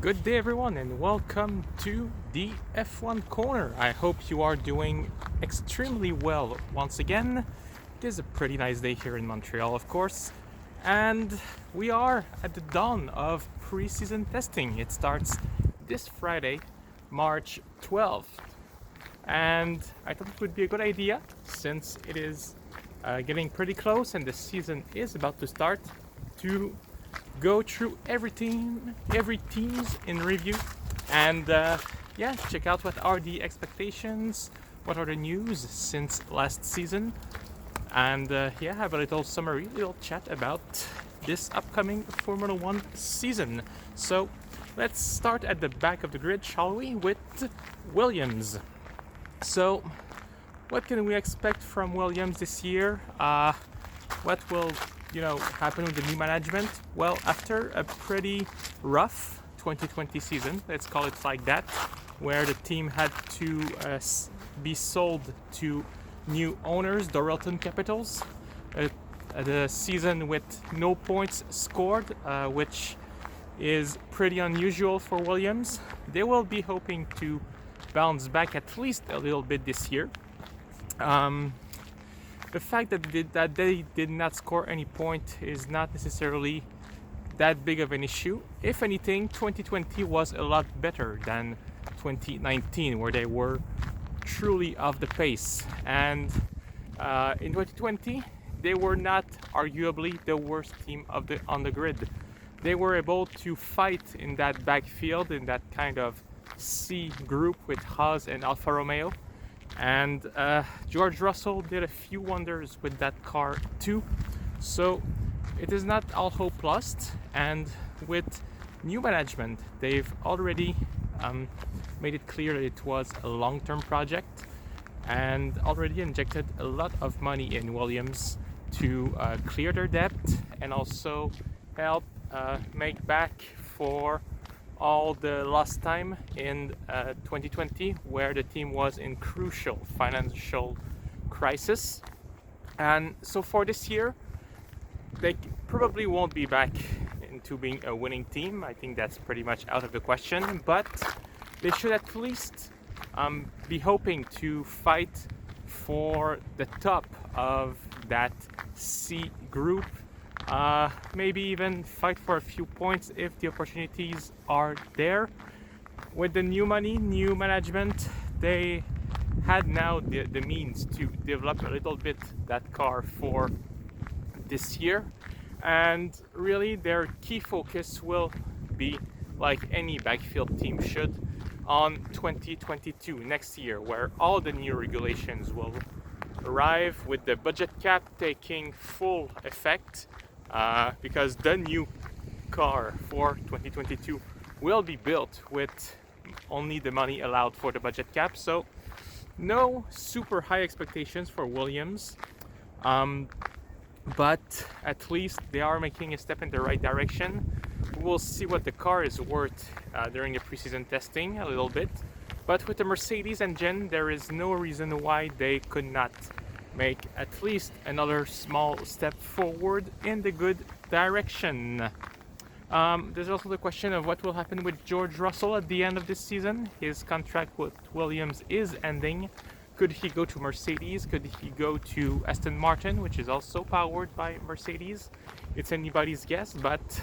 Good day everyone and welcome to the F1 Corner. I hope you are doing extremely well once again. It is a pretty nice day here in Montreal, of course, and we are at the dawn of pre-season testing. It starts this Friday, March 12th, and I thought it would be a good idea, since it is getting pretty close and the season is about to start, to go through every teams in review, and check out what are the expectations, what are the news since last season, and have a little summary, little chat about this upcoming Formula One season. So let's start at the back of the grid, shall we, with Williams. So what can we expect from Williams this year? What will happen with the new management? Well, after a pretty rough 2020 season, let's call it like that, where the team had to be sold to new owners, Doralton Capitals, the season with no points scored, which is pretty unusual for Williams. They will be hoping to bounce back at least a little bit this year. The fact that they did not score any point is not necessarily that big of an issue. If anything, 2020 was a lot better than 2019, where they were truly off the pace. And in 2020, they were not arguably the worst team on the grid. They were able to fight in that backfield, in that kind of C group with Haas and Alfa Romeo. And George Russell did a few wonders with that car too. So it is not all hope lost. And with new management, they've already made it clear that it was a long-term project, and already injected a lot of money in Williams to clear their debt and also help make back for all the lost time in 2020, where the team was in crucial financial crisis. And so for this year, they probably won't be back into being a winning team. I think that's pretty much out of the question, but they should at least be hoping to fight for the top of that C group. Maybe even fight for a few points if the opportunities are there. With the new money, new management, they had now the means to develop a little bit that car for this year, and really their key focus will be, like any backfield team should, on 2022, next year, where all the new regulations will arrive, with the budget cap taking full effect. Because the new car for 2022 will be built with only the money allowed for the budget cap. So no super high expectations for Williams, but at least they are making a step in the right direction. We'll see what the car is worth during the preseason testing a little bit, but with the Mercedes engine, there is no reason why they could not make at least another small step forward in the good direction. There's also the question of what will happen with George Russell at the end of this season. His contract with Williams is ending. Could he go to Mercedes? Could he go to Aston Martin, which is also powered by Mercedes? It's anybody's guess, but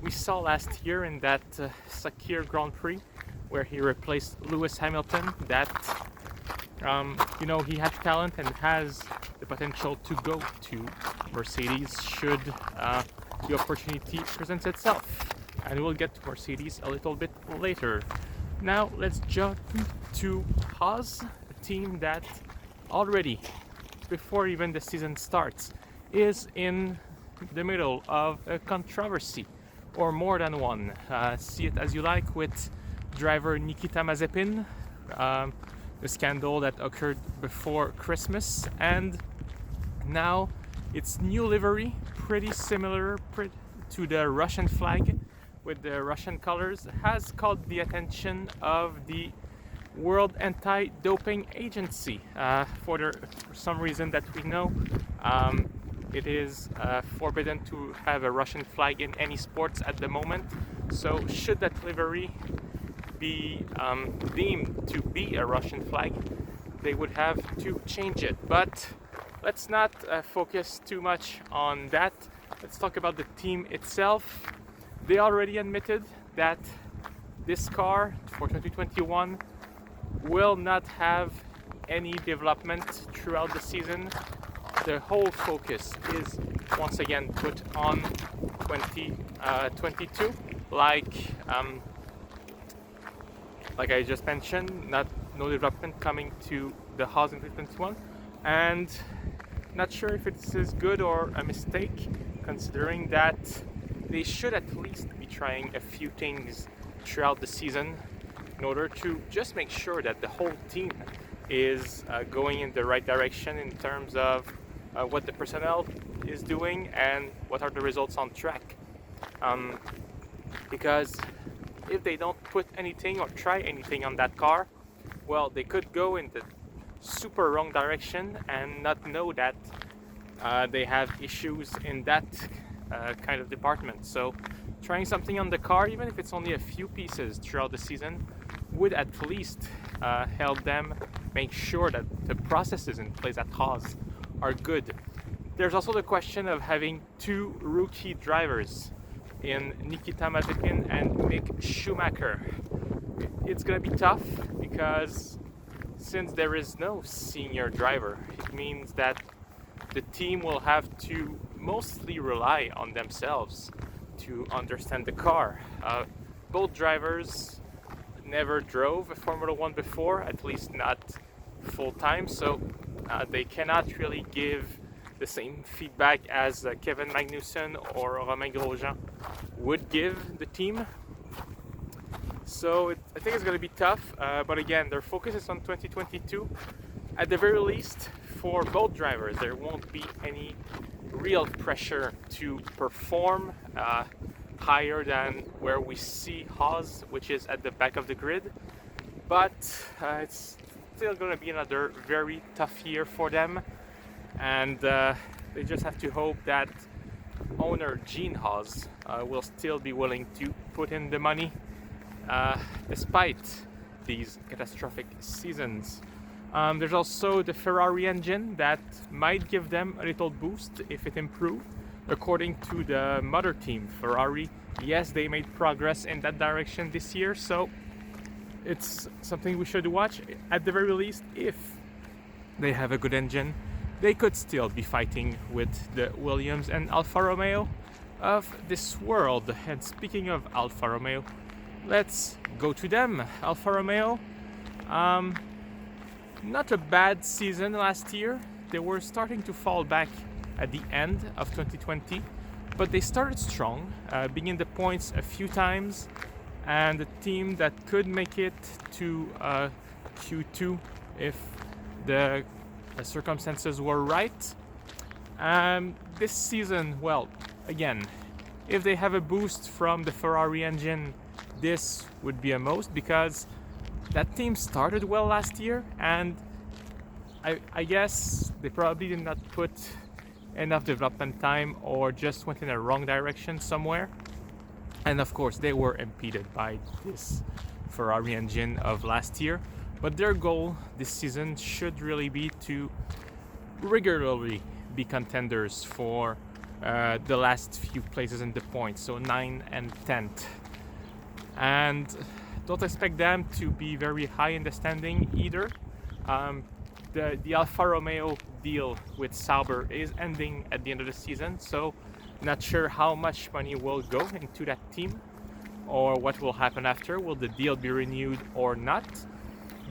we saw last year in that Sakir Grand Prix, where he replaced Lewis Hamilton, that he had talent and has the potential to go to Mercedes should the opportunity presents itself. And we'll get to Mercedes a little bit later. Now let's jump to Haas, a team that already, before even the season starts, is in the middle of a controversy, or more than one. See it as you like, with driver Nikita Mazepin, the scandal that occurred before Christmas, and now its new livery, pretty similar to the Russian flag with the Russian colors, has caught the attention of the World Anti-Doping Agency. For some reason that we know, it is forbidden to have a Russian flag in any sports at the moment. So should that livery be deemed to be a Russian flag, they would have to change it. But let's not focus too much on that. Let's talk about the team itself. They already admitted that this car for 2021 will not have any development throughout the season. The whole focus is once again put on 2022, like I just mentioned, no development coming to the Haas in 2021, and not sure if it is good or a mistake, considering that they should at least be trying a few things throughout the season in order to just make sure that the whole team is going in the right direction in terms of what the personnel is doing and what are the results on track. Because if they don't put anything or try anything on that car, well, they could go in the super wrong direction and not know that they have issues in that kind of department. So trying something on the car, even if it's only a few pieces throughout the season, would at least help them make sure that the processes in place at Haas are good. There's also the question of having two rookie drivers in Nikita Mazepin and Mick Schumacher. It's going to be tough because since there is no senior driver, it means that the team will have to mostly rely on themselves to understand the car. Both drivers never drove a Formula One before, at least not full time, so they cannot really give the same feedback as Kevin Magnussen or Romain Grosjean would give the team. So I think it's going to be tough, but again, their focus is on 2022. At the very least, for both drivers, there won't be any real pressure to perform higher than where we see Haas, which is at the back of the grid. But it's still going to be another very tough year for them, and they just have to hope that owner Gene Haas will still be willing to put in the money despite these catastrophic seasons. There's also the Ferrari engine that might give them a little boost if it improved. According to the mother team, Ferrari, yes, they made progress in that direction this year, so it's something we should watch. At the very least, if they have a good engine, they could still be fighting with the Williams and Alfa Romeo of this world. And speaking of Alfa Romeo, let's go to them. Alfa Romeo, not a bad season last year. They were starting to fall back at the end of 2020, but they started strong, being in the points a few times, and a team that could make it to Q2 if the circumstances were right. This season, well, again, if they have a boost from the Ferrari engine, this would be a most, because that team started well last year, and I guess they probably did not put enough development time or just went in a wrong direction somewhere. And of course, they were impeded by this Ferrari engine of last year. But their goal this season should really be to regularly be contenders for the last few places in the points, so 9th and 10th. And don't expect them to be very high in the standing either. The Alfa Romeo deal with Sauber is ending at the end of the season, so not sure how much money will go into that team or what will happen after. Will the deal be renewed or not?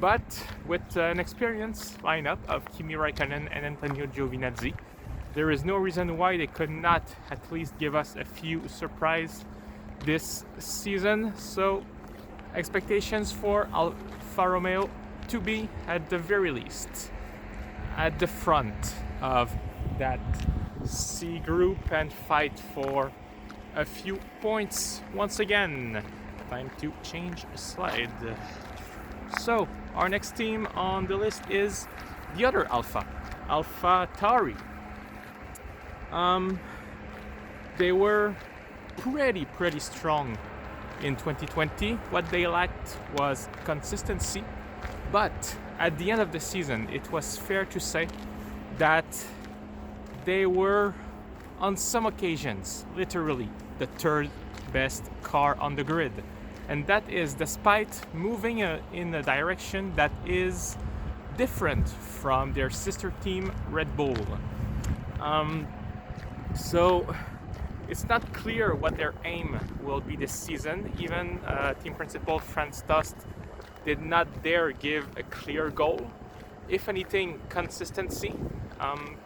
But with an experienced lineup of Kimi Raikkonen and Antonio Giovinazzi, there is no reason why they could not at least give us a few surprises this season. So expectations for Alfa Romeo to be, at the very least, at the front of that C group and fight for a few points once again. Time to change slide. So our next team on the list is the other Alfa Tauri. They were pretty strong in 2020. What they lacked was consistency, but at the end of the season, it was fair to say that they were, on some occasions, literally the third best car on the grid. And that is despite moving in a direction that is different from their sister team, Red Bull. So it's not clear what their aim will be this season. Even team principal Franz Tost did not dare give a clear goal. If anything, consistency.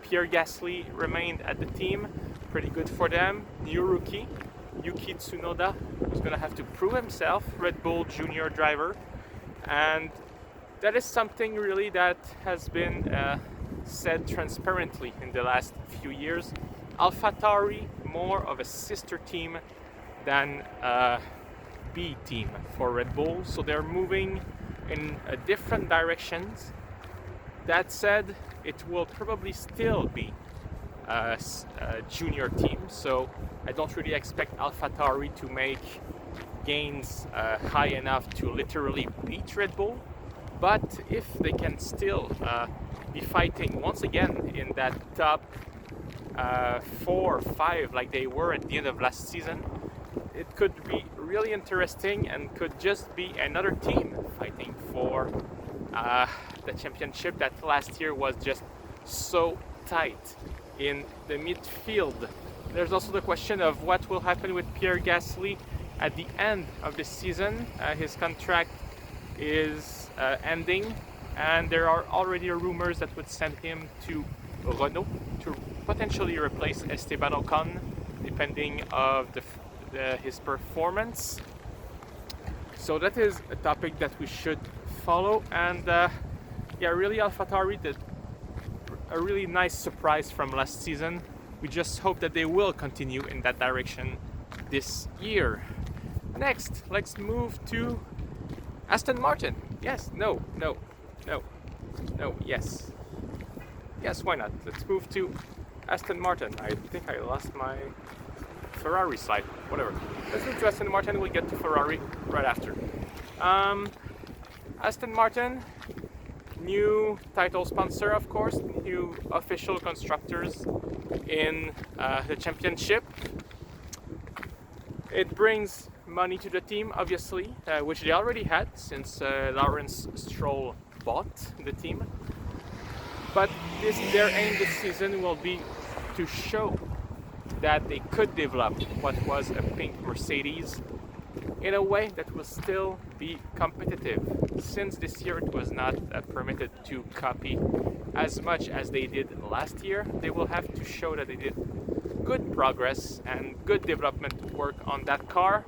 Pierre Gasly remained at the team, pretty good for them. New rookie, Yuki Tsunoda, who's going to have to prove himself, Red Bull junior driver. And that is something really that has been said transparently in the last few years. AlphaTauri, more of a sister team than a B team for Red Bull, so they're moving in different directions. That said, it will probably still be a junior team, so I don't really expect AlphaTauri to make gains high enough to literally beat Red Bull. But if they can still be fighting once again in that top 4 or 5 like they were at the end of last season, it could be really interesting and could just be another team fighting for the championship that last year was just so tight in the midfield. There's also the question of what will happen with Pierre Gasly at the end of the season. His contract is ending, and there are already rumors that would send him to Renault to potentially replace Esteban Ocon, depending of his performance. So that is a topic that we should follow. And yeah, really AlphaTauri did a really nice surprise from last season. We just hope that they will continue in that direction this year. Next, let's move to Aston Martin. Yes, no, yes. Yes, why not? Let's move to Aston Martin. I think I lost my Ferrari slide. Whatever. Let's move to Aston Martin. We'll get to Ferrari right after. Aston Martin, new title sponsor, of course, new official constructors in the championship. It brings money to the team, obviously, which they already had since Lawrence Stroll bought the team. But their aim this season will be to show that they could develop what was a pink Mercedes in a way that will still be competitive. Since this year it was not permitted to copy as much as they did last year, they will have to show that they did good progress and good development work on that car.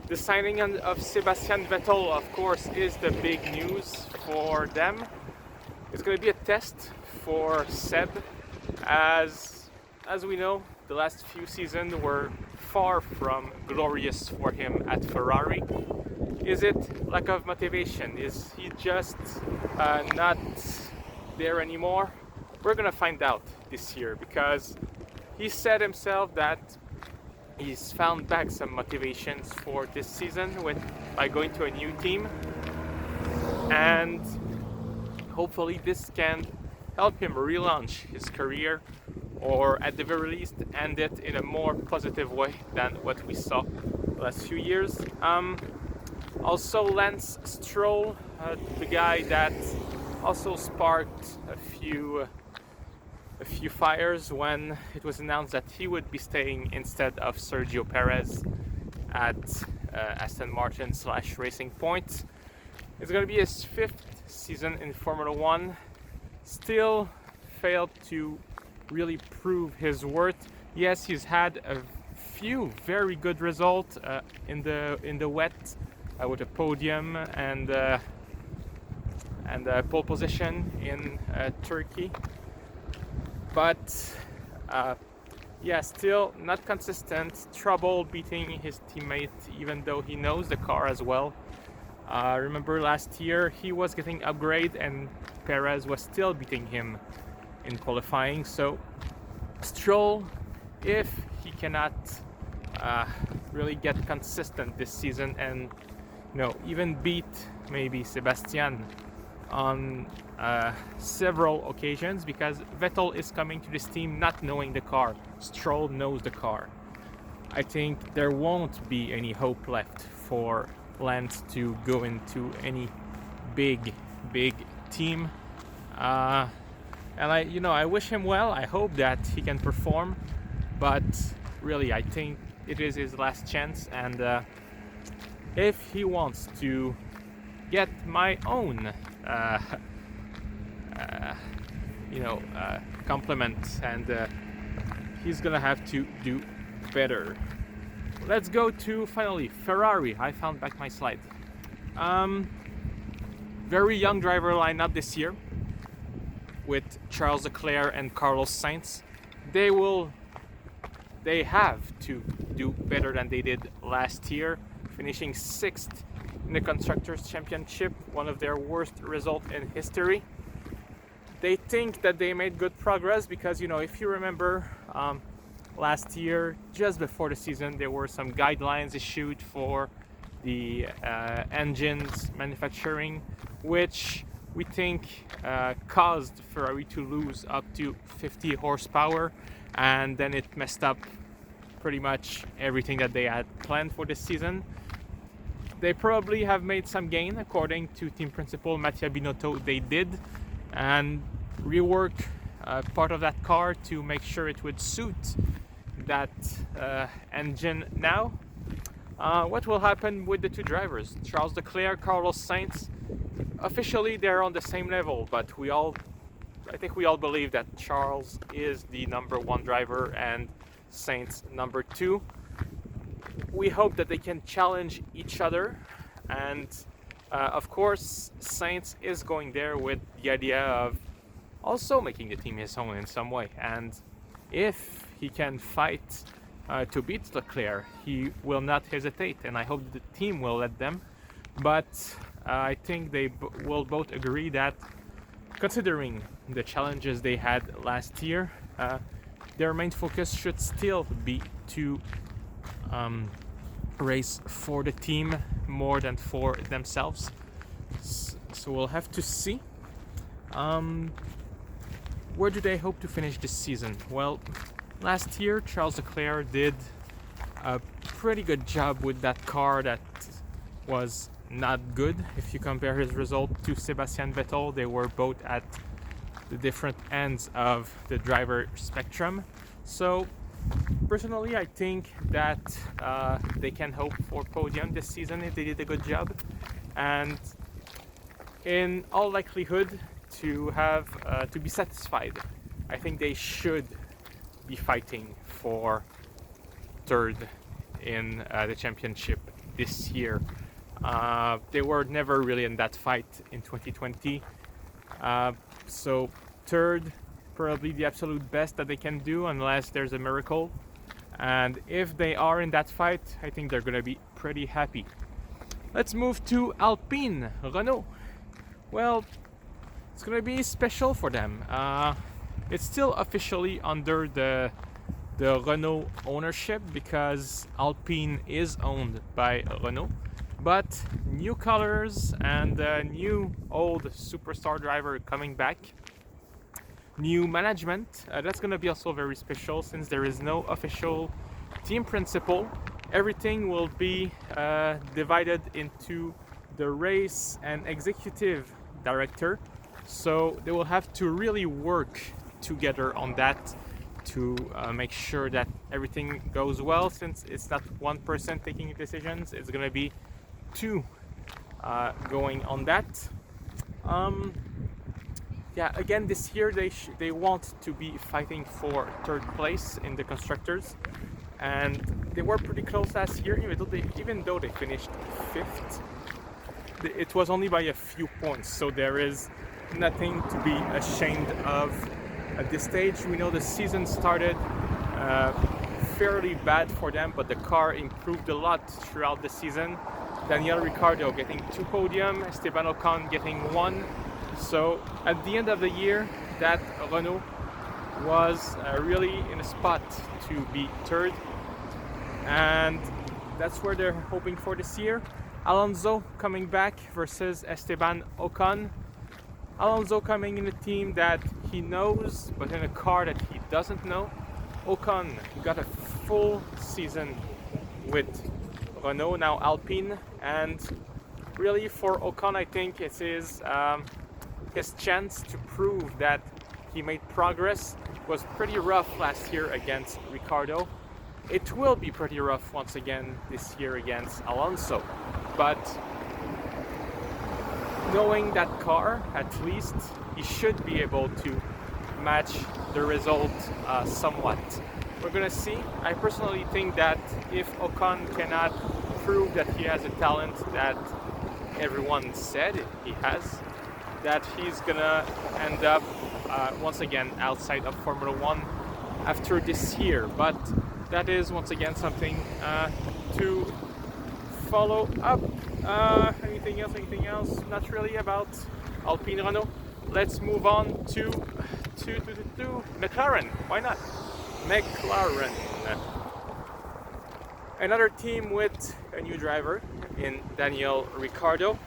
The signing of Sebastian Vettel, of course, is the big news for them. It's going to be a test for Seb. As we know, the last few seasons were far from glorious for him at Ferrari. Is it lack of motivation? Is he just not there anymore? We're going to find out this year, because he said himself that he's found back some motivations for this season by going to a new team, and hopefully this can help him relaunch his career, or at the very least end it in a more positive way than what we saw the last few years. Also Lance Stroll, the guy that also sparked a few fires when it was announced that he would be staying instead of Sergio Perez at Aston Martin / Racing Point. It's going to be his 5th season in Formula One. Still failed to really prove his worth. Yes, he's had a few very good results in the wet with a podium and pole position in Turkey. But yeah, still not consistent. Trouble beating his teammate, even though he knows the car as well. Remember last year he was getting upgrade and Perez was still beating him in qualifying. So Stroll, if he cannot really get consistent this season and even beat maybe Sebastian on several occasions, because Vettel is coming to this team not knowing the car. Stroll knows the car. I think there won't be any hope left for Lance to go into any big team. And I wish him well. I hope that he can perform, but really I think it is his last chance, and if he wants to get my own compliments, and he's gonna have to do better. Let's go to finally Ferrari. I found back my slide. Very young driver lineup this year with Charles Leclerc and Carlos Sainz. They have to do better than they did last year, finishing 6th in the Constructors' Championship, one of their worst results in history. They think that they made good progress because, if you remember, last year, just before the season, there were some guidelines issued for the engines manufacturing, which we think caused Ferrari to lose up to 50 horsepower, and then it messed up pretty much everything that they had planned for this season. They probably have made some gain, according to team principal Mattia Binotto. They did, and rework part of that car to make sure it would suit that engine now. What will happen with the two drivers, Charles Leclerc, Carlos Sainz? Officially they're on the same level, but I think we all believe that Charles is the number one driver and Sainz number two. We hope that they can challenge each other, and of course Sainz is going there with the idea of also making the team his own in some way, and if he can fight to beat Leclerc, he will not hesitate, and I hope the team will let them. But I think they will both agree that, considering the challenges they had last year, their main focus should still be to race for the team more than for themselves. So we'll have to see. Where do they hope to finish this season? Well, last year Charles Leclerc did a pretty good job with that car that was not good. If you compare his result to Sebastian Vettel, they were both at the different ends of the driver spectrum. So personally, I think that they can hope for podium this season if they did a good job, and in all likelihood to be satisfied. I think they should be fighting for third in the championship this year. They were never really in that fight in 2020. So third, probably the absolute best that they can do, unless there's a miracle. And if they are in that fight, I think they're going to be pretty happy. Let's move to Alpine Renault. Well, it's going to be special for them. It's still officially under the Renault ownership, because Alpine is owned by Renault. But new colors and new old superstar driver coming back. New management. That's going to be also very special, since there is no official team principal. Everything will be divided into the race and executive director. So they will have to really work together on that to make sure that everything goes well, since it's not one person taking decisions, it's going to be two going on that. Again, this year they want to be fighting for third place in the constructors, and they were pretty close last year, even though they finished 5th. It was only by a few points, so there is nothing to be ashamed of at this stage. We know the season started fairly bad for them, but the car improved a lot throughout the season. Daniel Ricciardo getting 2 podiums, Esteban Ocon getting 1. So at the end of the year, that Renault was really in a spot to be third. and that's where they're hoping for this year. Alonso coming back versus Esteban Ocon. Alonso coming in a team that he knows, but in a car that he doesn't know. Ocon got a full season with Renault, now Alpine, and really for Ocon, I think it's his chance to prove that he made progress. It was pretty rough last year against Ricciardo. It will be pretty rough once again this year against Alonso, but knowing that car, at least he should be able to match the result somewhat. We're gonna see. I personally think that if Ocon cannot prove that he has a talent that everyone said he has, that he's gonna end up once again outside of Formula One after this year. But that is once again something to follow up. Anything else? Not really about Alpine Renault. Let's move on to McLaren. Why not? McLaren. Another team with a new driver in Daniel Ricciardo.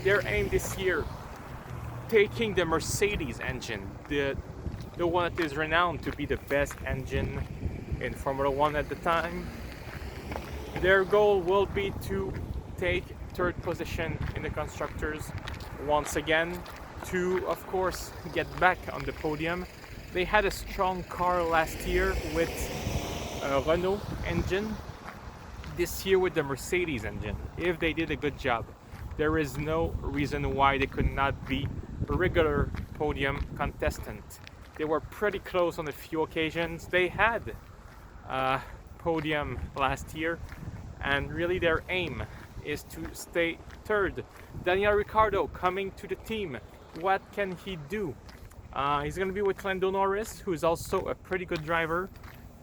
Their aim this year, taking the Mercedes engine, the one that is renowned to be the best engine in Formula One at the time. Their goal will be to take third position in the constructors once again, to of course get back on the podium. They had a strong car last year with a Renault engine. This year with the Mercedes engine, if they did a good job, there is no reason why they could not be a regular podium contestant. They were pretty close on a few occasions. They had a podium last year, and really their aim is to stay third. Daniel Ricciardo coming to the team. What can he do? He's going to be with Lando Norris, who is also a pretty good driver.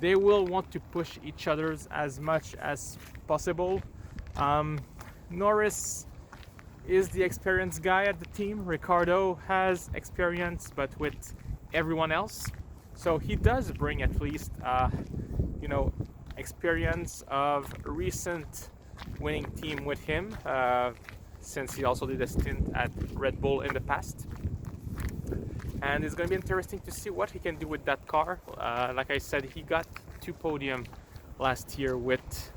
They will want to push each other as much as possible. Norris is the experienced guy at the team. Ricciardo has experience, but with everyone else. So he does bring at least, experience of recent winning team with him, since he also did a stint at Red Bull in the past. And it's going to be interesting to see what he can do with that car. Like I said, he got 2 podium last year with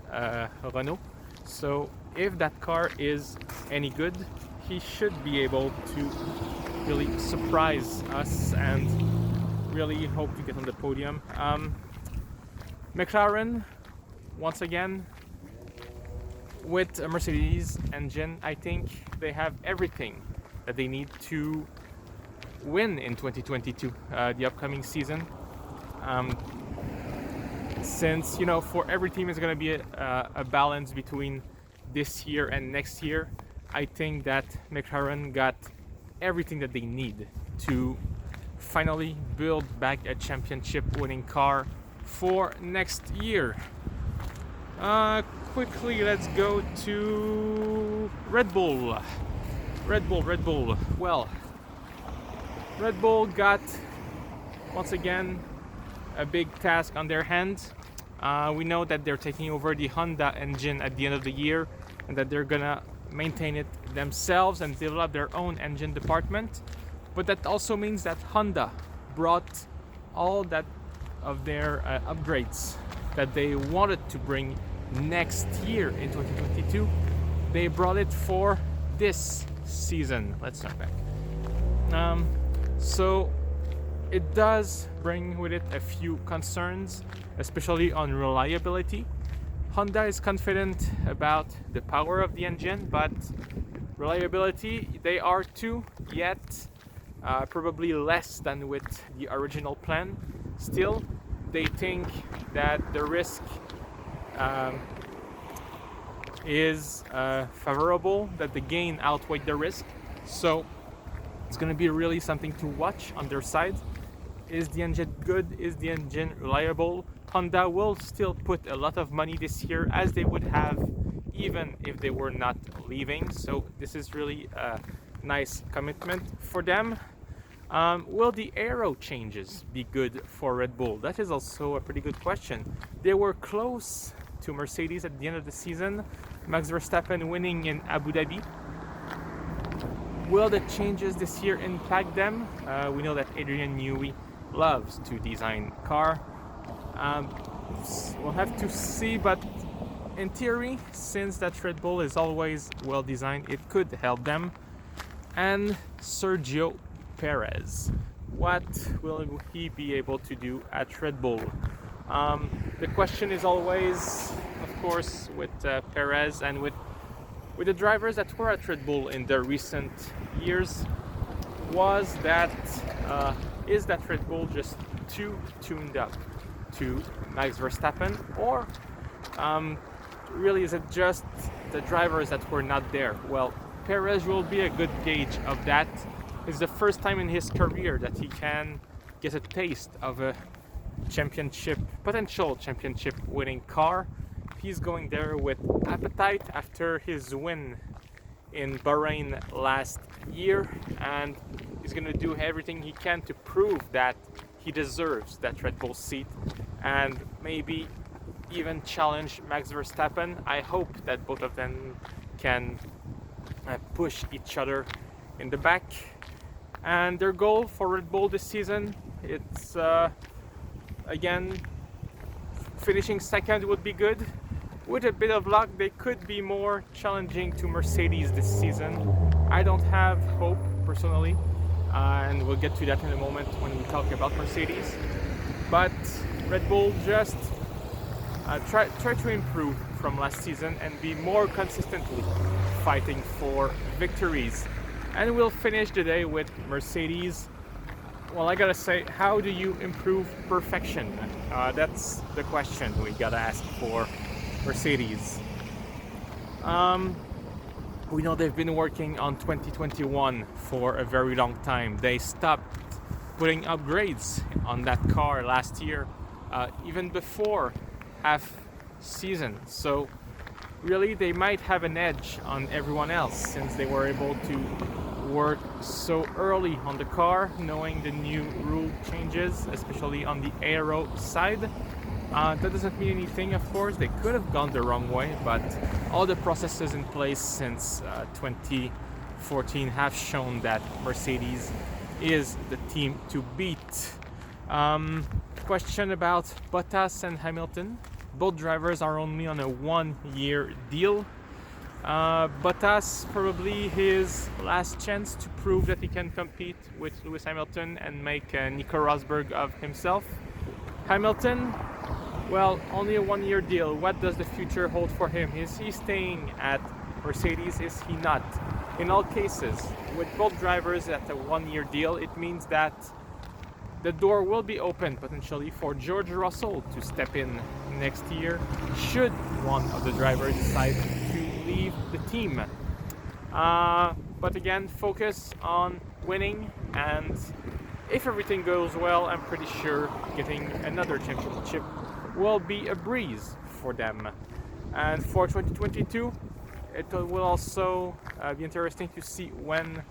Renault. So if that car is any good, he should be able to really surprise us and really hope to get on the podium. McLaren, once again, with a Mercedes engine, I think they have everything that they need to win in 2022, the upcoming season. Since, for every team is going to be a balance between this year and next year, I think that McLaren got everything that they need to finally build back a championship winning car for next year. Quickly, let's go to Red Bull. Red Bull. Well, Red Bull got, once again, a big task on their hands. We know that they're taking over the Honda engine at the end of the year, and that they're gonna maintain it themselves and develop their own engine department. But that also means that Honda brought all that of their upgrades that they wanted to bring next year in 2022. They brought it for this season. Let's start back. So it does bring with it a few concerns, especially on reliability. Honda is confident about the power of the engine, but reliability, they are too, yet probably less than with the original plan. Still, they think that the risk is favorable, that the gain outweighed the risk. So it's going to be really something to watch on their side. Is the engine good? Is the engine reliable? Honda will still put a lot of money this year, as they would have even if they were not leaving. So this is really a nice commitment for them. Will the aero changes be good for Red Bull? That is also a pretty good question. They were close to Mercedes at the end of the season. Max Verstappen winning in Abu Dhabi. Will the changes this year impact them? We know that Adrian Newey loves to design car. We'll have to see, but in theory, since that Red Bull is always well designed, it could help them. And Sergio Perez, what will he be able to do at Red Bull? The question is always, of course, with Perez and with the drivers that were at Red Bull in the recent years, was that is that Red Bull just too tuned up to Max Verstappen, or really is it just the drivers that were not there? Well, Perez will be a good gauge of that. It's the first time in his career that he can get a taste of a potential championship winning car. He's going there with appetite after his win in Bahrain last year, and he's going to do everything he can to prove that he deserves that Red Bull seat and maybe even challenge Max Verstappen. I hope that both of them can push each other in the back. And their goal for Red Bull this season, it's again, finishing second would be good. With a bit of luck, they could be more challenging to Mercedes this season. I don't have hope personally, and we'll get to that in a moment when we talk about Mercedes. But Red Bull just try to improve from last season and be more consistently fighting for victories. And we'll finish the day with Mercedes. Well, I gotta say, how do you improve perfection? That's the question we gotta ask for Mercedes. We know they've been working on 2021 for a very long time. They stopped putting upgrades on that car last year, even before half season. So really, they might have an edge on everyone else since they were able to work so early on the car, knowing the new rule changes, especially on the aero side. That doesn't mean anything, of course. They could have gone the wrong way, but all the processes in place since 2014 have shown that Mercedes is the team to beat. Question about Bottas and Hamilton. Both drivers are only on a 1-year deal. Bottas probably his last chance to prove that he can compete with Lewis Hamilton and make Nico Rosberg of himself. Hamilton, well, only a 1-year deal. What does the future hold for him? Is he staying at Mercedes? Is he not? In all cases, with both drivers at a 1-year deal, it means that the door will be open potentially for George Russell to step in next year should one of the drivers decide to leave the team. But again, focus on winning, and if everything goes well, I'm pretty sure getting another championship will be a breeze for them. And for 2022, it will also be interesting to see when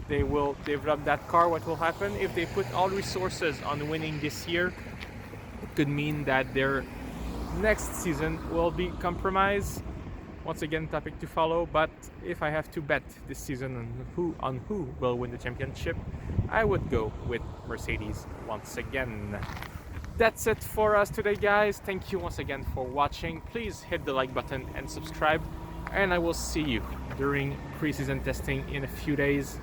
they will develop that car, what will happen. If they put all resources on winning this year, it could mean that their next season will be compromised. Once again, topic to follow, but if I have to bet this season on who will win the championship, I would go with Mercedes once again. That's it for us today, guys. Thank you once again for watching. Please hit the like button and subscribe, and I will see you during preseason testing in a few days.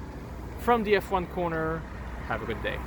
From the F1 Corner, have a good day.